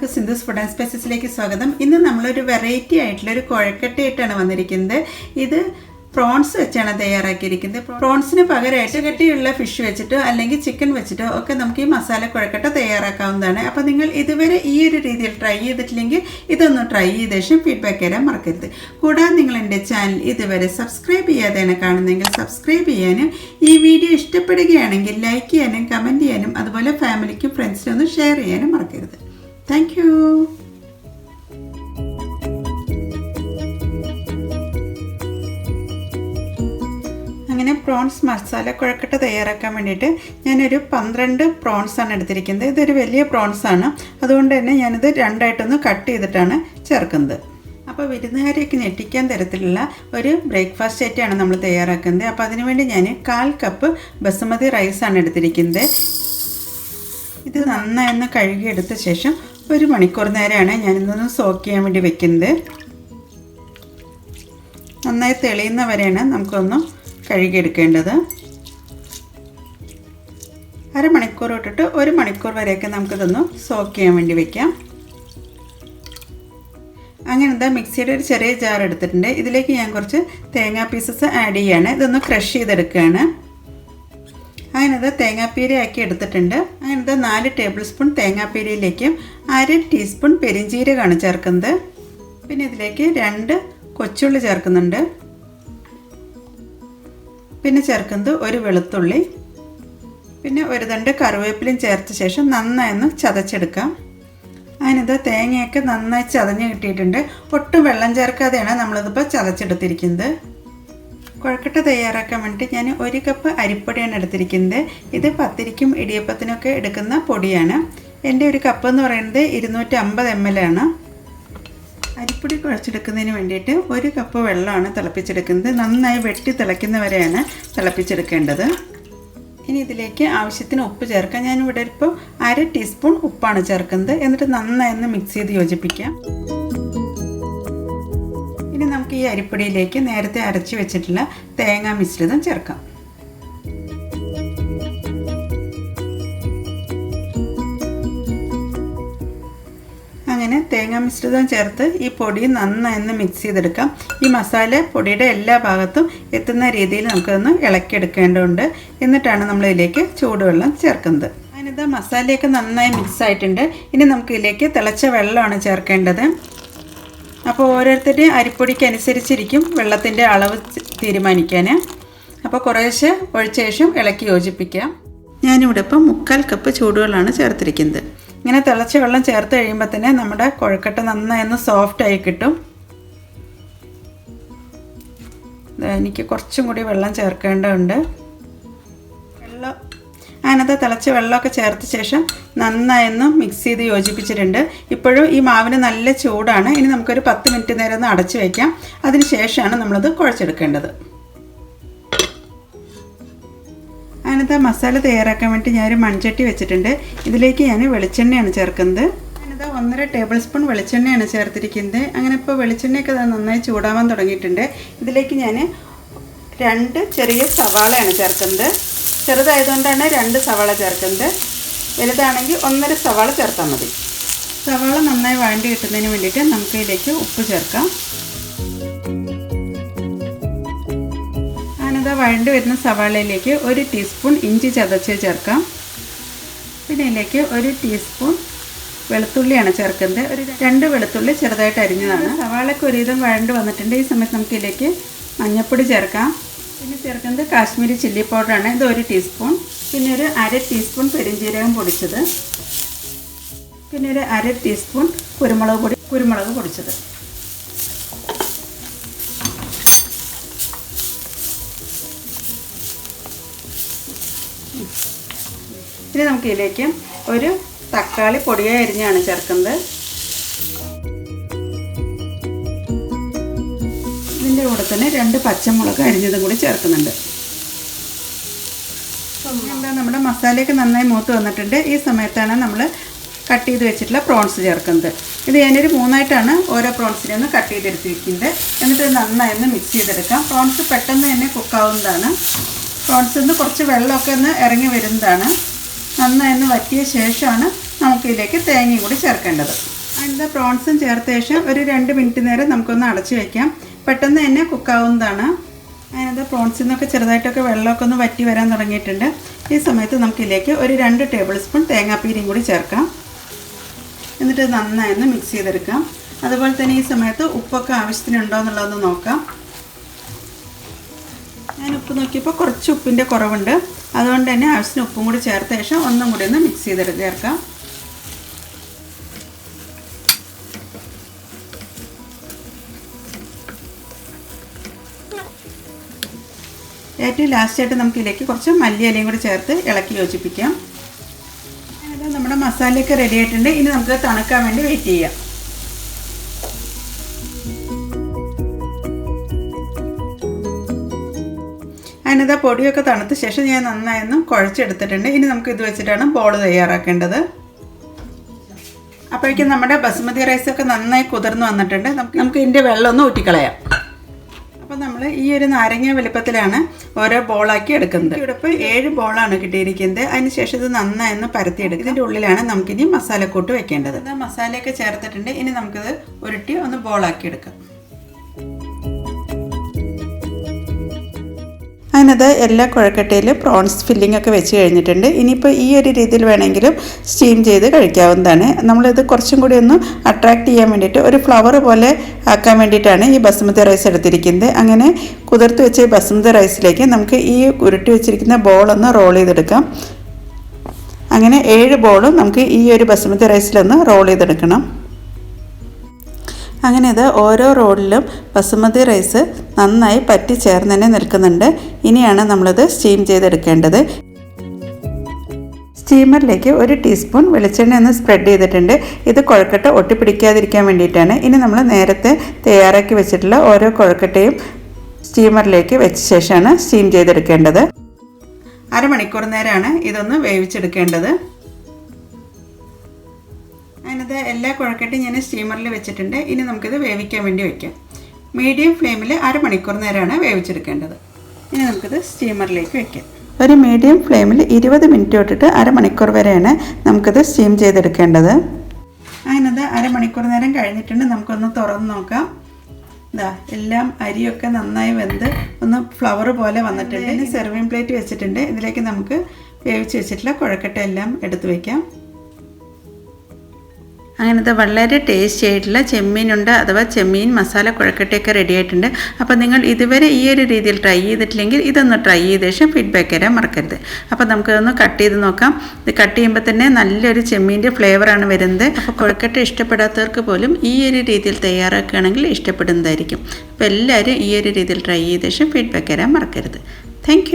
എല്ലാവർക്കും Sindhu's food and സ്പൈസസിലേക്ക് സ്വാഗതം. ഇന്ന് നമ്മളൊരു വെറൈറ്റി ആയിട്ടുള്ള ഒരു കുഴക്കട്ടയായിട്ടാണ് വന്നിരിക്കുന്നത്. ഇത് പ്രോൺസ് വെച്ചാണ് തയ്യാറാക്കിയിരിക്കുന്നത്. പ്രോൺസിന് പകരമായിട്ട് കട്ടിയുള്ള ഫിഷ് വെച്ചിട്ടോ അല്ലെങ്കിൽ ചിക്കൻ വെച്ചിട്ടോ ഒക്കെ നമുക്ക് ഈ മസാല കുഴക്കട്ട തയ്യാറാക്കാവുന്നതാണ്. അപ്പോൾ നിങ്ങൾ ഇതുവരെ ഈ ഒരു രീതിയിൽ ട്രൈ ചെയ്തിട്ടില്ലെങ്കിൽ ഇതൊന്ന് ട്രൈ ചെയ്ത ശേഷം ഫീഡ്ബാക്ക് തരാൻ മറക്കരുത്. കൂടാതെ നിങ്ങൾ എൻ്റെ ചാനൽ ഇതുവരെ സബ്സ്ക്രൈബ് ചെയ്യാതെയാണ് കാണുന്നതെങ്കിൽ സബ്സ്ക്രൈബ് ചെയ്യാനും ഈ വീഡിയോ ഇഷ്ടപ്പെടുകയാണെങ്കിൽ ലൈക്ക് ചെയ്യാനും കമൻറ്റ് ചെയ്യാനും അതുപോലെ ഫാമിലിക്കും ഫ്രണ്ട്സിനും ഒന്ന് ഷെയർ ചെയ്യാനും മറക്കരുത്. Thank you. അങ്ങനെ പ്രോൺസ് മസാല കുഴക്കട്ട തയ്യാറാക്കാൻ വേണ്ടിയിട്ട് ഞാനൊരു 12 പ്രോൺസാണ് എടുത്തിരിക്കുന്നത്. ഇതൊരു വലിയ പ്രോൺസാണ്, അതുകൊണ്ട് തന്നെ ഞാനിത് രണ്ടായിട്ടൊന്ന് കട്ട് ചെയ്തിട്ടാണ് ചേർക്കുന്നത്. അപ്പോൾ വിരുന്നുകാരെയൊക്കെ ഞെട്ടിക്കാൻ തരത്തിലുള്ള ഒരു ബ്രേക്ക്ഫാസ്റ്റ് ആയിട്ടാണ് നമ്മൾ തയ്യാറാക്കുന്നത്. അപ്പോൾ അതിനുവേണ്ടി ഞാൻ 1/4 കപ്പ് ബസുമതി റൈസാണ് എടുത്തിരിക്കുന്നത്. ഇത് നന്നായി കഴുകിയെടുത്ത ശേഷം 1 മണിക്കൂർ നേരമാണ് ഞാനിതൊന്ന് സോക്ക് ചെയ്യാൻ വേണ്ടി വെക്കുന്നത്. നന്നായി തെളിയുന്നവരെയാണ് നമുക്കൊന്ന് കഴുകിയെടുക്കേണ്ടത്. 1/2 മണിക്കൂർ ഇട്ടിട്ട് 1 മണിക്കൂർ വരെയൊക്കെ നമുക്കിതൊന്ന് സോക്ക് ചെയ്യാൻ വേണ്ടി വെക്കാം. അങ്ങനെ എന്താ മിക്സിയുടെ ഒരു ചെറിയ ജാർ എടുത്തിട്ടുണ്ട്. ഇതിലേക്ക് ഞാൻ കുറച്ച് തേങ്ങാ പീസസ് ആഡ് ചെയ്യാണ്. ഇതൊന്ന് ക്രഷ് ചെയ്തെടുക്കുകയാണ്. അങ്ങനെ തേങ്ങാപ്പീര ആക്കി എടുത്തിട്ടുണ്ട്. അങ്ങനെ 4 ടേബിൾ സ്പൂൺ തേങ്ങാപ്പീരയിലേക്ക് 1/2 ടീസ്പൂൺ പെരിഞ്ജീരകമാണ് ചേർക്കുന്നത്. പിന്നെ ഇതിലേക്ക് 2 കൊച്ചുള്ളി ചേർക്കുന്നുണ്ട്. പിന്നെ ചേർക്കുന്നത് 1 വെളുത്തുള്ളി, പിന്നെ 1 തണ്ട് കറിവേപ്പിലയും ചേർത്ത ശേഷം നന്നായി ചതച്ചെടുക്കാം. അങ്ങനെ തേങ്ങയൊക്കെ നന്നായി ചതഞ്ഞ് കിട്ടിയിട്ടുണ്ട്. ഒട്ടും വെള്ളം ചേർക്കാതെയാണ് നമ്മളിതിപ്പോൾ ചതച്ചെടുത്തിരിക്കുന്നത്. കുഴക്കട്ട തയ്യാറാക്കാൻ വേണ്ടിയിട്ട് ഞാൻ 1 കപ്പ് അരിപ്പൊടിയാണ് എടുത്തിരിക്കുന്നത്. ഇത് പത്തിരിക്കും ഇടിയപ്പത്തിനൊക്കെ എടുക്കുന്ന പൊടിയാണ്. എൻ്റെ ഒരു കപ്പ് എന്ന് പറയുന്നത് 250 ml ആണ്. അരിപ്പൊടി കുഴച്ചെടുക്കുന്നതിന് വേണ്ടിയിട്ട് 1 കപ്പ് വെള്ളമാണ് തിളപ്പിച്ചെടുക്കുന്നത്. നന്നായി വെട്ടി തിളയ്ക്കുന്നവരെയാണ് തിളപ്പിച്ചെടുക്കേണ്ടത്. ഇനി ഇതിലേക്ക് ആവശ്യത്തിന് ഉപ്പ് ചേർക്കാം. ഞാനിവിടെ ഇപ്പോൾ 1/2 ടീസ്പൂൺ ഉപ്പാണ് ചേർക്കുന്നത്. എന്നിട്ട് നന്നായി മിക്സ് ചെയ്ത് യോജിപ്പിക്കാം. ഇനി നമുക്ക് ഈ അരിപ്പൊടിയിലേക്ക് നേരത്തെ അരച്ച് വെച്ചിട്ടുള്ള തേങ്ങാ മിശ്രിതം ചേർക്കാം. അങ്ങനെ തേങ്ങാ മിശ്രിതം ചേർത്ത് ഈ പൊടി നന്നായി മിക്സ് ചെയ്തെടുക്കാം. ഈ മസാല പൊടിയുടെ എല്ലാ ഭാഗത്തും എത്തുന്ന രീതിയിൽ നമുക്കൊന്ന് ഇളക്കിയെടുക്കേണ്ടതുണ്ട്. എന്നിട്ടാണ് നമ്മളിതിലേക്ക് ചൂടുവെള്ളം ചേർക്കുന്നത്. അതിനിത് മസാലയൊക്കെ നന്നായി മിക്സ് ആയിട്ടുണ്ട്. ഇനി നമുക്കിതിലേക്ക് തിളച്ച വെള്ളമാണ് ചേർക്കേണ്ടത്. അപ്പോൾ ഓരോരുത്തരുടെയും അരിപ്പൊടിക്ക് അനുസരിച്ചിരിക്കും വെള്ളത്തിൻ്റെ അളവ് തീരുമാനിക്കാൻ. അപ്പോൾ കുറേശ്ശെ ഒഴിച്ച ശേഷം ഇളക്കി യോജിപ്പിക്കാം. ഞാനിവിടെ ഇപ്പം 1/4 കപ്പ് ചൂടുവെള്ളമാണ് ചേർത്തിരിക്കുന്നത്. ഇങ്ങനെ തിളച്ച വെള്ളം ചേർത്ത് കഴിയുമ്പോൾ തന്നെ നമ്മുടെ കുഴക്കട്ട നന്നായി സോഫ്റ്റായി കിട്ടും. എനിക്ക് കുറച്ചും കൂടി വെള്ളം ചേർക്കേണ്ടതുണ്ട്. അതിനകത്ത് തിളച്ച വെള്ളമൊക്കെ ചേർത്ത ശേഷം നന്നായി മിക്സ് ചെയ്ത് യോജിപ്പിച്ചിട്ടുണ്ട്. ഇപ്പോഴും ഈ മാവിന് നല്ല ചൂടാണ്. ഇനി നമുക്കൊരു 10 മിനിറ്റ് നേരം ഒന്ന് അടച്ചു വയ്ക്കാം. അതിന് ശേഷമാണ് നമ്മളത് കുഴച്ചെടുക്കേണ്ടത്. അതിനകത്ത് മസാല തയ്യാറാക്കാൻ വേണ്ടി ഞാനൊരു മൺചട്ടി വെച്ചിട്ടുണ്ട്. ഇതിലേക്ക് ഞാൻ വെളിച്ചെണ്ണയാണ് ചേർക്കുന്നത്. അതിനകത്ത് 1.5 ടേബിൾ സ്പൂൺ വെളിച്ചെണ്ണയാണ് ചേർത്തിരിക്കുന്നത്. അങ്ങനെ ഇപ്പോൾ വെളിച്ചെണ്ണയൊക്കെ നന്നായി ചൂടാവാൻ തുടങ്ങിയിട്ടുണ്ട്. ഇതിലേക്ക് ഞാൻ 2 ചെറിയ സവാളയാണ് ചേർക്കുന്നത്. ചെറുതായതുകൊണ്ടാണ് 2 സവാള ചേർക്കുന്നത്. വലുതാണെങ്കിൽ 1.5 സവാള ചേർത്താൽ മതി. സവാള നന്നായി വഴണ്ടി കിട്ടുന്നതിന് വേണ്ടിയിട്ട് നമുക്ക് ഇതിലേക്ക് ഉപ്പ് ചേർക്കാം. വഴണ്ടി വരുന്ന സവാളയിലേക്ക് 1 ടീസ്പൂൺ ഇഞ്ചി ചതച്ച് ചേർക്കാം. പിന്നെ ഇതിലേക്ക് 1 ടീസ്പൂൺ വെളുത്തുള്ളിയാണ് ചേർക്കുന്നത്. ഒരു 2 വെളുത്തുള്ളി ചെറുതായിട്ട് അരിഞ്ഞതാണ്. സവാളയ്ക്ക് ഒരുവിധം വഴണ്ട് വന്നിട്ടുണ്ട്. ഈ സമയത്ത് നമുക്ക് ഇതിലേക്ക് മഞ്ഞൾപ്പൊടി ചേർക്കാം. പിന്നെ ചേർക്കുന്നത് കാശ്മീരി ചില്ലി പൗഡറാണ്. ഇത് 1 ടീസ്പൂൺ. പിന്നെ ഒരു 1/2 ടീസ്പൂൺ പെരിഞ്ജീരകം പൊടിച്ചത്. പിന്നെ ഒരു 1/2 ടീസ്പൂൺ കുരുമുളക് പൊടിച്ചത്. ഇനി നമുക്ക് ഇതിലേക്ക് ഒരു തക്കാളി പൊടിയായി അരിഞ്ഞാണ് ചേർക്കുന്നത്. ഇതിൻ്റെ കൂടെ തന്നെ 2 പച്ചമുളക് അരിഞ്ഞതും കൂടി ചേർക്കുന്നുണ്ട്. നമ്മുടെ മസാലയൊക്കെ നന്നായി മൂത്ത് വന്നിട്ടുണ്ട്. ഈ സമയത്താണ് നമ്മൾ കട്ട് ചെയ്ത് വെച്ചിട്ടുള്ള പ്രോൺസ് ചേർക്കുന്നത്. ഇത് ഞാനൊരു 3ആയിട്ടാണ് ഓരോ പ്രോൺസിനെ കട്ട് ചെയ്തെടുത്തിരിക്കുന്നത്. എന്നിട്ട് നന്നായി മിക്സ് ചെയ്തെടുക്കാം. പ്രോൺസ് പെട്ടെന്ന് തന്നെ കുക്കാവുന്നതാണ്. പ്രോൺസിൽ നിന്ന് കുറച്ച് വെള്ളമൊക്കെ ഇറങ്ങി വരുന്നതാണ്. നന്നായി വറ്റിയ ശേഷമാണ് നമുക്കിതിലേക്ക് തേങ്ങയും കൂടി ചേർക്കേണ്ടത്. അതിൻ്റെ പ്രോൺസും ചേർത്ത ശേഷം ഒരു 2 മിനിറ്റ് നേരം നമുക്കൊന്ന് അടച്ച് വയ്ക്കാം. പെട്ടെന്ന് തന്നെ കുക്കാവുന്നതാണ്. അതിനകത്ത് പ്രോൺസിൽ നിന്നൊക്കെ ചെറുതായിട്ടൊക്കെ വെള്ളമൊക്കെ ഒന്ന് വറ്റി വരാൻ തുടങ്ങിയിട്ടുണ്ട്. ഈ സമയത്ത് നമുക്കിതിലേക്ക് ഒരു 2 ടേബിൾ സ്പൂൺ തേങ്ങാപ്പീരിയും കൂടി ചേർക്കാം. എന്നിട്ട് നന്നായി ഒന്ന് മിക്സ് ചെയ്തെടുക്കാം. അതുപോലെ തന്നെ ഈ സമയത്ത് ഉപ്പൊക്കെ ആവശ്യത്തിനുണ്ടോ എന്നുള്ളതൊന്ന് നോക്കാം. ഞാൻ ഉപ്പ് നോക്കിയപ്പോൾ കുറച്ച് ഉപ്പിൻ്റെ കുറവുണ്ട്. അതുകൊണ്ട് തന്നെ ആവശ്യത്തിന് ഉപ്പും കൂടി ചേർത്ത ശേഷം ഒന്നും കൂടി ഒന്ന് മിക്സ് ചെയ്തെടുത്ത് ചേർക്കാം. ഏറ്റവും ലാസ്റ്റായിട്ട് നമുക്കിതിലേക്ക് കുറച്ച് മല്ലിയിലയും കൂടി ചേർത്ത് ഇളക്കി യോജിപ്പിക്കാം. അതിനകത്ത് നമ്മുടെ മസാലയൊക്കെ റെഡി ആയിട്ടുണ്ട്. ഇനി നമുക്ക് തണുക്കാൻ വേണ്ടി വെയിറ്റ് ചെയ്യാം. അതിനകത്ത് പൊടിയൊക്കെ തണുത്ത ശേഷം ഞാൻ നന്നായൊന്നും കുഴച്ചെടുത്തിട്ടുണ്ട്. ഇനി നമുക്ക് ഇത് വെച്ചിട്ടാണ് ബോൾ തയ്യാറാക്കേണ്ടത്. അപ്പോഴേക്കും നമ്മുടെ ബസുമതി റൈസൊക്കെ നന്നായി കുതിർന്ന് വന്നിട്ടുണ്ട്. നമുക്ക് ഇതിൻ്റെ വെള്ളം ഒന്ന് ഊറ്റിക്കളയാം. അപ്പോൾ നമ്മൾ ഈ ഒരു നാരങ്ങ വലുപ്പത്തിലാണ് ഓരോ ബോളാക്കി എടുക്കുന്നത്. ഇവിടെ ഇപ്പോൾ 7 ബോളാണ് കിട്ടിയിരിക്കുന്നത്. അതിനുശേഷം ഇത് നന്നായി ഒന്ന് പരത്തിയെടുക്കുക. ഇതിൻ്റെ ഉള്ളിലാണ് നമുക്കിനി മസാലക്കൂട്ട് വെക്കേണ്ടത്. മസാലയൊക്കെ ചേർത്തിട്ടുണ്ട്. ഇനി നമുക്കിത് ഉരുട്ടി ഒന്ന് ബോളാക്കി എടുക്കാം. അതിനകത്ത് എല്ലാ കുഴക്കട്ടയിലും പ്രോൺസ് ഫില്ലിംഗ് ഒക്കെ വെച്ച് കഴിഞ്ഞിട്ടുണ്ട്. ഇനിയിപ്പോൾ ഈ ഒരു രീതിയിൽ വേണമെങ്കിലും സ്റ്റീം ചെയ്ത് കഴിക്കാവുന്നതാണ്. നമ്മളിത് കുറച്ചും കൂടി ഒന്ന് അട്രാക്റ്റ് ചെയ്യാൻ വേണ്ടിയിട്ട് ഒരു ഫ്ലവർ പോലെ ആക്കാൻ വേണ്ടിയിട്ടാണ് ഈ ബസുമതി റൈസ് എടുത്തിരിക്കുന്നത്. അങ്ങനെ കുതിർത്ത് വെച്ച ബസുമതി റൈസിലേക്ക് നമുക്ക് ഈ ഉരുട്ടി വെച്ചിരിക്കുന്ന ബോളൊന്ന് റോൾ ചെയ്തെടുക്കാം. അങ്ങനെ 7 ബോളും നമുക്ക് ഈ ഒരു ബസുമതി റൈസിലൊന്ന് റോൾ ചെയ്തെടുക്കണം. അങ്ങനെ ഇത് ഓരോ റോളിലും ബസുമതി റൈസ് നന്നായി പറ്റി ചേർന്ന് തന്നെ നിൽക്കുന്നുണ്ട്. ഇനിയാണ് നമ്മളിത് സ്റ്റീം ചെയ്തെടുക്കേണ്ടത്. സ്റ്റീമറിലേക്ക് 1 ടീസ്പൂൺ വെളിച്ചെണ്ണ ഒന്ന് സ്പ്രെഡ് ചെയ്തിട്ടുണ്ട്. ഇത് കുഴക്കട്ട ഒട്ടിപ്പിടിക്കാതിരിക്കാൻ വേണ്ടിയിട്ടാണ്. ഇനി നമ്മൾ നേരത്തെ തയ്യാറാക്കി വെച്ചിട്ടുള്ള ഓരോ കുഴക്കട്ടയും സ്റ്റീമറിലേക്ക് വെച്ച ശേഷമാണ് സ്റ്റീം ചെയ്തെടുക്കേണ്ടത്. അരമണിക്കൂർ നേരമാണ് ഇതൊന്ന് വേവിച്ചെടുക്കേണ്ടത്. അതിനകത്ത് എല്ലാ കുഴക്കട്ടയും ഞാൻ സ്റ്റീമറിൽ വെച്ചിട്ടുണ്ട്. ഇനി നമുക്കിത് വേവിക്കാൻ വേണ്ടി വയ്ക്കാം. മീഡിയം ഫ്ലെയിമിൽ അരമണിക്കൂർ നേരമാണ് വേവിച്ചെടുക്കേണ്ടത്. ഇനി നമുക്കിത് സ്റ്റീമറിലേക്ക് വയ്ക്കാം. ഒരു മീഡിയം ഫ്ലെയിമിൽ 20 മിനിറ്റ് തൊട്ടിട്ട് അരമണിക്കൂർ വരെയാണ് നമുക്കിത് സ്റ്റീം ചെയ്തെടുക്കേണ്ടത്. അതിനകത്ത് അരമണിക്കൂർ നേരം കഴിഞ്ഞിട്ടുണ്ട്. നമുക്കൊന്ന് തുറന്ന് നോക്കാം. ഇതാ എല്ലാം അരിയൊക്കെ നന്നായി വെന്ത് ഒന്ന് ഫ്ലവർ പോലെ വന്നിട്ടുണ്ട്. ഇനി സെർവിങ് പ്ലേറ്റ് വെച്ചിട്ടുണ്ട്. ഇതിലേക്ക് നമുക്ക് വേവിച്ച് വെച്ചിട്ടുള്ള കുഴക്കട്ട എല്ലാം എടുത്ത് വയ്ക്കാം. അങ്ങനത്തെ വളരെ ടേസ്റ്റി ആയിട്ടുള്ള ചെമ്മീനുണ്ട് അഥവാ ചെമ്മീൻ മസാല കുഴക്കട്ടയൊക്കെ റെഡി ആയിട്ടുണ്ട്. അപ്പോൾ നിങ്ങൾ ഇതുവരെ ഈ ഒരു രീതിയിൽ ട്രൈ ചെയ്തിട്ടില്ലെങ്കിൽ ഇതൊന്ന് ട്രൈ ചെയ്ത ശേഷം ഫീഡ്ബാക്ക് തരാൻ മറക്കരുത്. അപ്പോൾ നമുക്കിതൊന്ന് കട്ട് ചെയ്ത് നോക്കാം. ഇത് കട്ട് ചെയ്യുമ്പോൾ തന്നെ നല്ലൊരു ചെമ്മീൻ്റെ ഫ്ലേവറാണ് വരുന്നത്. അപ്പോൾ കുഴക്കട്ട ഇഷ്ടപ്പെടാത്തവർക്ക് പോലും ഈ ഒരു രീതിയിൽ തയ്യാറാക്കുകയാണെങ്കിൽ ഇഷ്ടപ്പെടുന്നതായിരിക്കും. അപ്പോൾ എല്ലാവരും ഈ ഒരു രീതിയിൽ ട്രൈ ചെയ്ത ശേഷം ഫീഡ്ബാക്ക് തരാൻ മറക്കരുത്. താങ്ക്